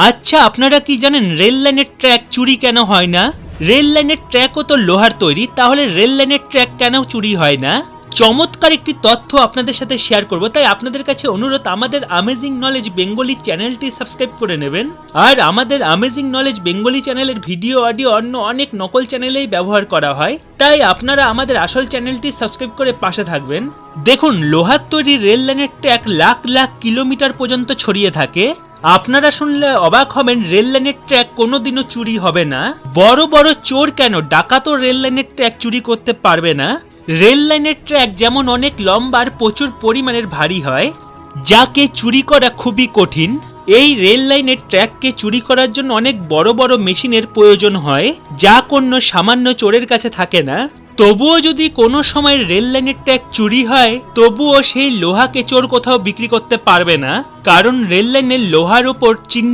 আচ্ছা, আপনারা কি জানেন রেল লাইনের ট্র্যাক চুরি কেন হয় না? রেল লাইনের ট্র্যাকও তো লোহার তৈরি, তাহলে রেল লাইনের ট্র্যাক কেন চুরি হয় না? চমৎকার একটি তথ্য আপনাদের সাথে শেয়ার করব, তাই আপনাদের কাছে অনুরোধ, আমাদের অ্যামেজিং নলেজ বেঙ্গলি চ্যানেলটি সাবস্ক্রাইব করে নেবেন। আর আমাদের অ্যামেজিং নলেজ বেঙ্গলি চ্যানেলের ভিডিও অডিও অন্য অনেক নকল চ্যানেলেই ব্যবহার করা হয়, তাই আপনারা আমাদের আসল চ্যানেলটি সাবস্ক্রাইব করে পাশে থাকবেন। দেখুন, লোহার তৈরি রেল লাইনের ট্র্যাক লাখ লাখ কিলোমিটার পর্যন্ত ছড়িয়ে থাকে। আপনারা শুনলে অবাক হবেন, রেল লাইনের ট্র্যাক কোনোদিনও চুরি হবে না। বড় বড় চোর কেন, ডাকাতও রেল লাইনের ট্র্যাক চুরি করতে পারবে না। রেল লাইনের ট্র্যাক যেমন অনেক লম্বা আর প্রচুর পরিমাণের ভারী হয়, যাকে চুরি করা খুবই কঠিন। এই রেল লাইনের ট্র্যাককে চুরি করার জন্য অনেক বড় বড় মেশিনের প্রয়োজন হয়, যা কোনো সামান্য চোরের কাছে থাকে না। তবুও যদি কোনো সময় রেল লাইনের ট্র্যাক চুরি হয়, তবুও সেই লোহাকে চোর কোথাও বিক্রি করতে পারবে না, কারণ রেল লাইনের লোহার ওপর চিহ্ন